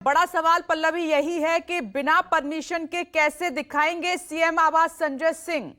बड़ा सवाल पल्लवी यही है कि बिना परमिशन के कैसे दिखाएंगे सीएम आवास संजय सिंह।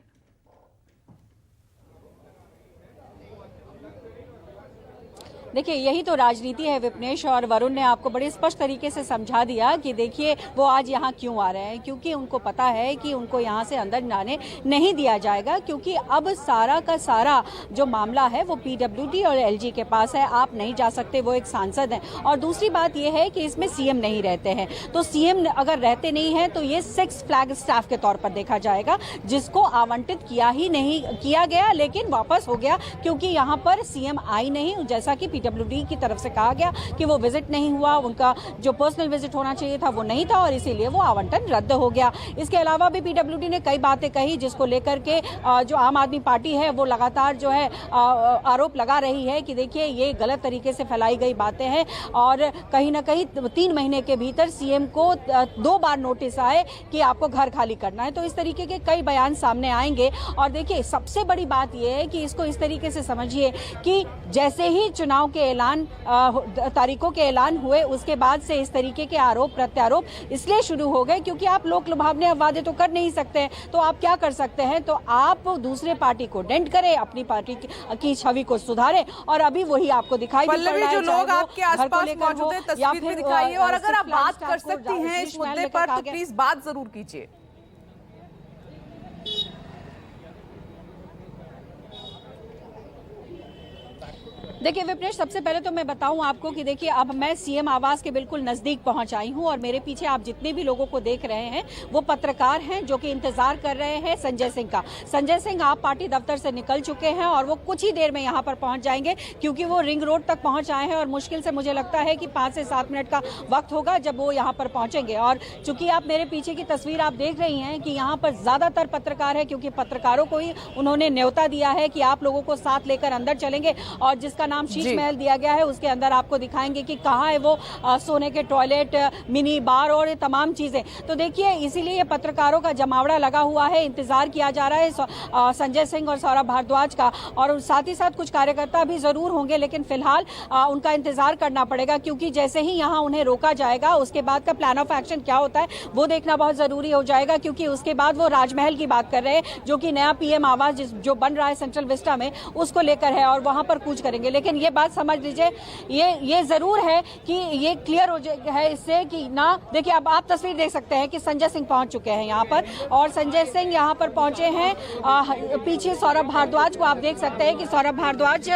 देखिए, यही तो राजनीति है विपनेश, और वरुण ने आपको बड़े स्पष्ट तरीके से समझा दिया कि देखिए वो आज यहाँ क्यों आ रहे हैं। क्योंकि उनको पता है कि उनको यहाँ से अंदर जाने नहीं दिया जाएगा, क्योंकि अब सारा का सारा जो मामला है वो पीडब्ल्यूडी और एलजी के पास है। आप नहीं जा सकते, वो एक सांसद हैं। और दूसरी बात ये है कि इसमें सीएम नहीं रहते हैं, तो सीएम अगर रहते नहीं हैं तो ये 6 फ्लैग स्टाफ के तौर पर देखा जाएगा, जिसको आवंटित किया गया लेकिन वापस हो गया, क्योंकि यहाँ पर सीएम आई नहीं। जैसा कि पीडब्ल्यूडी की तरफ से कहा गया कि वो विजिट नहीं हुआ, उनका जो पर्सनल विजिट होना चाहिए था वो नहीं था, और इसीलिए वो आवंटन रद्द हो गया। इसके अलावा भी पीडब्ल्यूडी ने कई बातें कही, जिसको लेकर के जो आम आदमी पार्टी है वो लगातार जो है आरोप लगा रही है कि देखिए ये गलत तरीके से फैलाई गई बातें हैं, और कहीं ना कहीं 3 महीने के भीतर सीएम को 2 बार नोटिस आए कि आपको घर खाली करना है। तो इस तरीके के कई बयान सामने आएंगे। और देखिए, सबसे बड़ी बात यह है कि इसको इस तरीके से समझिए कि जैसे ही चुनाव के ऐलान तारीखों के ऐलान हुए, उसके बाद से इस तरीके के आरोप प्रत्यारोप इसलिए शुरू हो गए क्योंकि आप लोक लुभावने वादे तो कर नहीं सकते, तो आप क्या कर सकते हैं, तो आप दूसरे पार्टी को डेंट करें, अपनी पार्टी की छवि को सुधारें, और अभी वही आपको दिखाई पड़ रहा है। जो लोग आपके आसपास मौजूद हैं, तस्वीर भी दिखाइए, और अगर आप बात कर सकती हैं इस मुद्दे पर तो प्लीज बात जरूर कीजिए। देखिए विपनेश, सबसे पहले तो मैं बताऊं आपको कि देखिए अब मैं सीएम आवास के बिल्कुल नजदीक पहुंच आई हूं, और मेरे पीछे आप जितने भी लोगों को देख रहे हैं वो पत्रकार हैं जो कि इंतजार कर रहे हैं संजय सिंह का। संजय सिंह आप पार्टी दफ्तर से निकल चुके हैं और वो कुछ ही देर में यहां पर पहुंच जाएंगे, क्योंकि वो रिंग रोड तक पहुंच आए हैं, और मुश्किल से मुझे लगता है कि 5 से 7 मिनट का वक्त होगा जब वो यहाँ पर पहुंचेंगे। और चूंकि आप मेरे पीछे की तस्वीर आप देख रही हैं कि यहाँ पर ज्यादातर पत्रकार है, क्योंकि पत्रकारों को ही उन्होंने न्योता दिया है कि आप लोगों को साथ लेकर अंदर चलेंगे, और जिसका नाम शीश महल दिया गया है उसके अंदर आपको दिखाएंगे कि कहाँ है वो सोने के टॉयलेट, मिनी बार और ये तमाम चीजें। तो देखिए इसीलिए ये पत्रकारों का जमावड़ा लगा हुआ है, इंतजार किया जा रहा है संजय सिंह और सौरभ भारद्वाज का, और साथ ही साथ कुछ कार्यकर्ता भी जरूर होंगे, लेकिन फिलहाल उनका इंतजार करना पड़ेगा, क्योंकि जैसे ही यहाँ उन्हें रोका जाएगा उसके बाद का प्लान ऑफ एक्शन क्या होता है वो देखना बहुत जरूरी हो जाएगा, क्योंकि उसके बाद वो राजमहल की बात कर रहे हैं, जो कि नया पीएम आवास जो बन रहा है सेंट्रल विस्टा में, उसको लेकर है, और वहां पर कूच करेंगे। लेकिन ये बात समझ लीजिए, ये जरूर है कि ये क्लियर हो है इससे कि ना, देखिए अब आप तस्वीर देख सकते हैं कि संजय सिंह पहुंच चुके हैं यहाँ पर, और संजय सिंह यहाँ पर पहुंचे हैं। पीछे सौरभ भारद्वाज को आप देख सकते हैं कि सौरभ भारद्वाज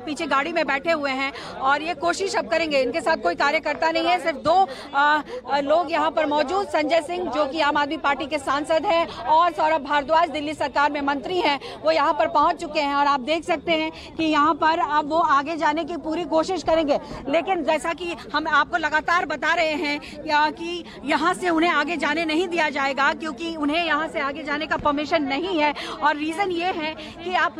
पीछे गाड़ी में बैठे हुए हैं, और ये कोशिश अब करेंगे, इनके साथ कोई कार्यकर्ता नहीं है, सिर्फ 2 लोग यहाँ पर मौजूद, संजय सिंह जो कि आम आदमी पार्टी के सांसद हैं, और सौरभ भारद्वाज दिल्ली सरकार में मंत्री हैं, वो यहाँ पर पहुंच चुके हैं। और आप देख सकते हैं कि यहाँ पर अब वो आगे जाने की पूरी कोशिश करेंगे, लेकिन जैसा कि हम आपको लगातार बता रहे हैं कि यहाँ से उन्हें आगे जाने नहीं दिया जाएगा, क्योंकि उन्हें यहाँ से आगे जाने का परमिशन नहीं है। और रीजन ये है कि आप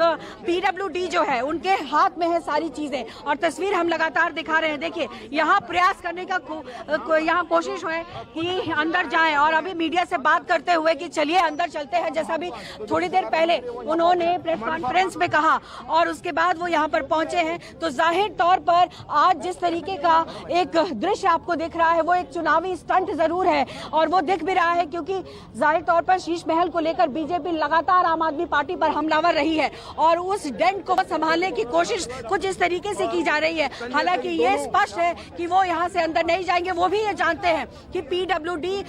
पीडब्ल्यूडी जो है उनके हाथ में है सारी चीजें, और तस्वीर हम लगातार दिखा रहे हैं। देखिए यहाँ प्रयास करने का यहाँ कोशिश है कि अंदर जाएं, और अभी मीडिया से बात करते हुए कि चलिए अंदर चलते हैं, जैसा भी थोड़ी देर पहले उन्होंने प्रेस कॉन्फ्रेंस में कहा, और उसके बाद वो यहाँ पर पहुंचे हैं। तो जाहिर तौर पर आज जिस तरीके का एक दृश्य आपको दिख रहा है वो एक चुनावी स्टंट जरूर है, और वो दिख भी रहा है, क्योंकि जाहिर तौर पर शीश महल को लेकर बीजेपी लगातार आम आदमी पार्टी पर हमलावर रही है, और उस डेंट को संभालने की कोशिश कुछ इस तरीके से की जा रही है। हालांकि ये स्पष्ट है कि वो यहाँ से अंदर नहीं जाएंगे, वो भी ये जानते हैं कि पीडब्ल्यूडी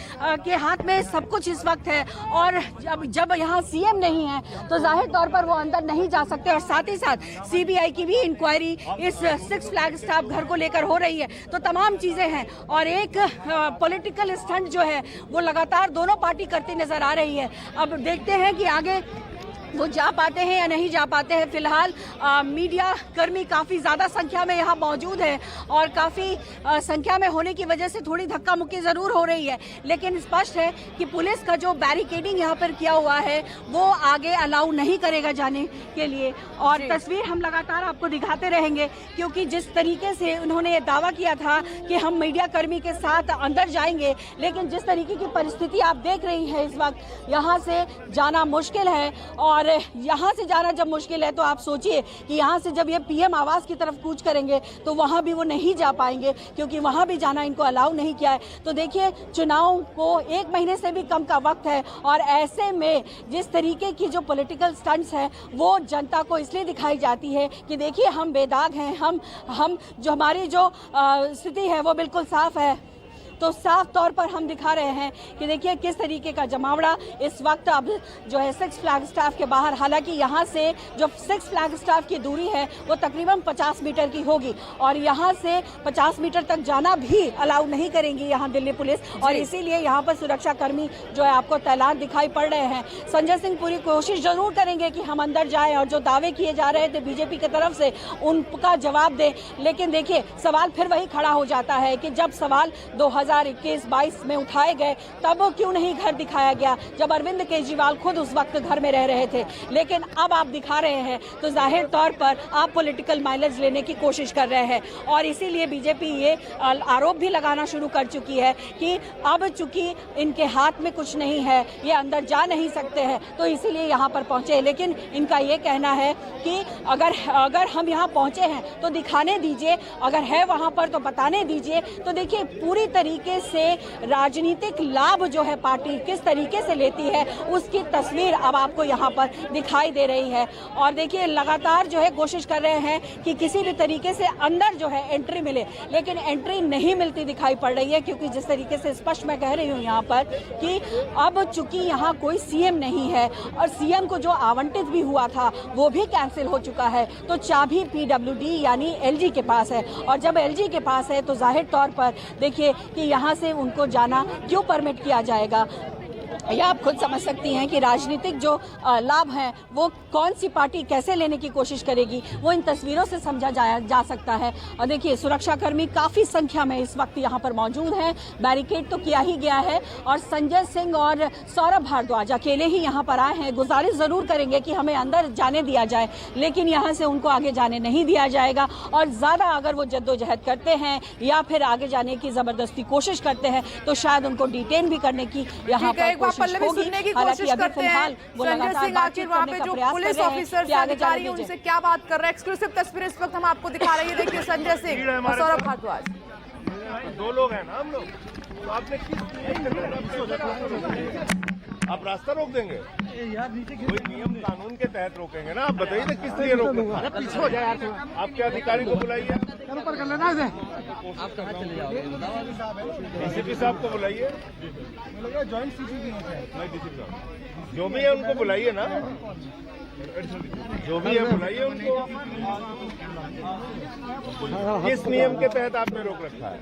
के हाथ में सब कुछ इस वक्त है, और जब यहाँ सीएम नहीं है तो जाहिर तौर पर वो अंदर नहीं जा सकते। और साथ ही साथ सीबीआई की भी इंक्वायरी इस 6 फ्लैग स्टाफ घर को लेकर हो रही है, तो तमाम चीजें हैं, और एक पॉलिटिकल स्टंट जो है वो लगातार दोनों पार्टी करती नजर आ रही है। अब देखते हैं कि आगे वो जा पाते हैं या नहीं जा पाते हैं। फिलहाल मीडिया कर्मी काफी ज्यादा संख्या में यहाँ मौजूद है, और काफी संख्या में होने की वजह से थोड़ी धक्का मुक्की जरूर हो रही है, लेकिन स्पष्ट है कि पुलिस का जो बैरिकेडिंग यहाँ पर किया हुआ है वो आगे अलाउ नहीं करेगा जाने के लिए। और तस्वीर हम लगातार आपको दिखाते रहेंगे, क्योंकि जिस तरीके से उन्होंने ये दावा किया था कि हम मीडिया कर्मी के साथ अंदर जाएंगे, लेकिन जिस तरीके की परिस्थिति आप देख रही है इस वक्त, यहाँ से जाना मुश्किल है। और और यहाँ से जाना जब मुश्किल है तो आप सोचिए कि यहाँ से जब ये पीएम आवास की तरफ कूच करेंगे तो वहाँ भी वो नहीं जा पाएंगे, क्योंकि वहाँ भी जाना इनको अलाउ नहीं किया है। तो देखिए, चुनाव को 1 महीने से भी कम का वक्त है और ऐसे में जिस तरीके की जो पॉलिटिकल स्टंट्स हैं वो जनता को इसलिए दिखाई जाती है कि देखिए हम बेदाग हैं, हम जो हमारी जो स्थिति है वो बिल्कुल साफ है। तो साफ तौर पर हम दिखा रहे हैं कि देखिए किस तरीके का जमावड़ा इस वक्त अब जो है 6 फ्लैग स्टाफ के बाहर, हालांकि यहाँ से जो 6 फ्लैग स्टाफ की दूरी है वो तकरीबन 50 मीटर की होगी और यहाँ से 50 मीटर तक जाना भी अलाउ नहीं करेंगी यहाँ दिल्ली पुलिस, और इसीलिए यहाँ पर सुरक्षा कर्मी जो है आपको तैनात दिखाई पड़ रहे हैं। संजय सिंह पूरी कोशिश जरूर करेंगे कि हम अंदर जाएं और जो दावे किए जा रहे थे बीजेपी की तरफ से उनका जवाब दें, लेकिन देखिए सवाल फिर वही खड़ा हो जाता है कि जब सवाल 2021-22 में उठाए गए तब क्यों नहीं घर दिखाया गया, जब अरविंद केजरीवाल खुद उस वक्त घर में रह रहे थे, लेकिन अब आप दिखा रहे हैं तो जाहिर तौर पर आप पॉलिटिकल माइलेज लेने की कोशिश कर रहे हैं। और इसीलिए बीजेपी ये आरोप भी लगाना शुरू कर चुकी है कि अब चूंकि इनके हाथ में कुछ नहीं है, ये अंदर जा नहीं सकते हैं, तो इसीलिए यहाँ पर पहुंचे। लेकिन इनका ये कहना है कि अगर हम यहाँ पहुंचे हैं तो दिखाने दीजिए, अगर है वहाँ पर तो बताने दीजिए। तो देखिए पूरी तरीके से राजनीतिक लाभ जो है पार्टी किस तरीके से लेती है उसकी तस्वीर अब आपको यहाँ पर दिखाई दे रही है। और देखिए लगातार जो है कोशिश कर रहे हैं कि किसी भी तरीके से अंदर जो है एंट्री मिले, लेकिन एंट्री नहीं मिलती दिखाई पड़ रही है, क्योंकि जिस तरीके से स्पष्ट मैं कह रही हूँ यहाँ पर कि अब चूंकि यहाँ कोई सीएम नहीं है और सीएम को जो आवंटित भी हुआ था वो भी कैंसिल हो चुका है, तो चाबी पीडब्ल्यूडी यानी एलजी के पास है, और जब एलजी के पास है तो जाहिर तौर पर देखिए कि यहाँ से उनको जाना क्यों परमिट किया जाएगा। या आप खुद समझ सकती हैं कि राजनीतिक जो लाभ हैं वो कौन सी पार्टी कैसे लेने की कोशिश करेगी, वो इन तस्वीरों से समझा जा सकता है। और देखिए सुरक्षाकर्मी काफ़ी संख्या में इस वक्त यहाँ पर मौजूद हैं, बैरिकेड तो किया ही गया है और संजय सिंह और सौरभ भारद्वाज अकेले ही यहाँ पर आए हैं। गुजारिश ज़रूर करेंगे कि हमें अंदर जाने दिया जाए, लेकिन यहाँ से उनको आगे जाने नहीं दिया जाएगा। और ज़्यादा अगर वो जद्दोजहद करते हैं या फिर आगे जाने की ज़बरदस्ती कोशिश करते हैं तो शायद उनको डिटेन भी करने की यहाँ पर पल्लवी सुनने की कोशिश करते हैं संजय सिंह आखिर वहाँ पे जो पुलिस ऑफिसर अधिकारी उनसे क्या बात कर रहे हैं। एक्सक्लूसिव तस्वीरें इस वक्त हम आपको दिखा रहे हैं। देखिए संजय सिंह और सौरभ भारद्वाज, 2 लोग हैं ना हम लोग, तो आपने आप रास्ता रोक देंगे? कोई नियम कानून के तहत रोकेंगे ना? आप बताइए ना किस लिए रोकेंगे? पीछे हो जाए यार, आपके अधिकारी को बुलाइए, डीसीपी साहब को बुलाइए, जॉइंट सीसीपी नहीं डीसीपी साहब जो भी है उनको बुलाइए ना, जो भी है बुलाइए उनको। किस नियम के तहत आपने रोक रखा है?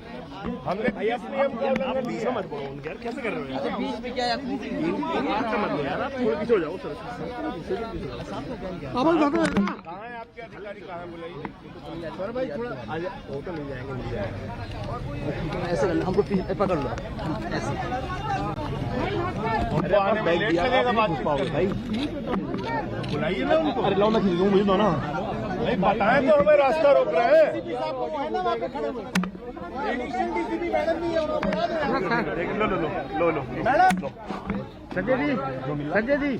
हमने किस नियम का उल्लंघन किया? मत बोलो उनके यार, कैसे कर रहे हो बीच में? क्या समझ लो यार, आप थोड़ा पीछे हो जाओ सर। कहाँ है आपके अधिकारी, कहाँ बुलाइए सर भाई, थोड़ा वो तो मिल जाएंगे, मिल जाएगा। ऐसे हमको पकड़ लो, हमको आने में लेट लगेगा बात भाई, बुलाइए ना उनको। अरे लो मैं खींच दूँ, मुझे दो ना, नहीं बताएं तो हमें रास्ता रोक रहे हैं। लो मैडम, संजय जी, संजय जी,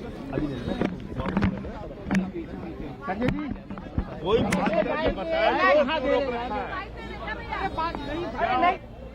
संजय जी कोई बात बताया तो रोक रखा है।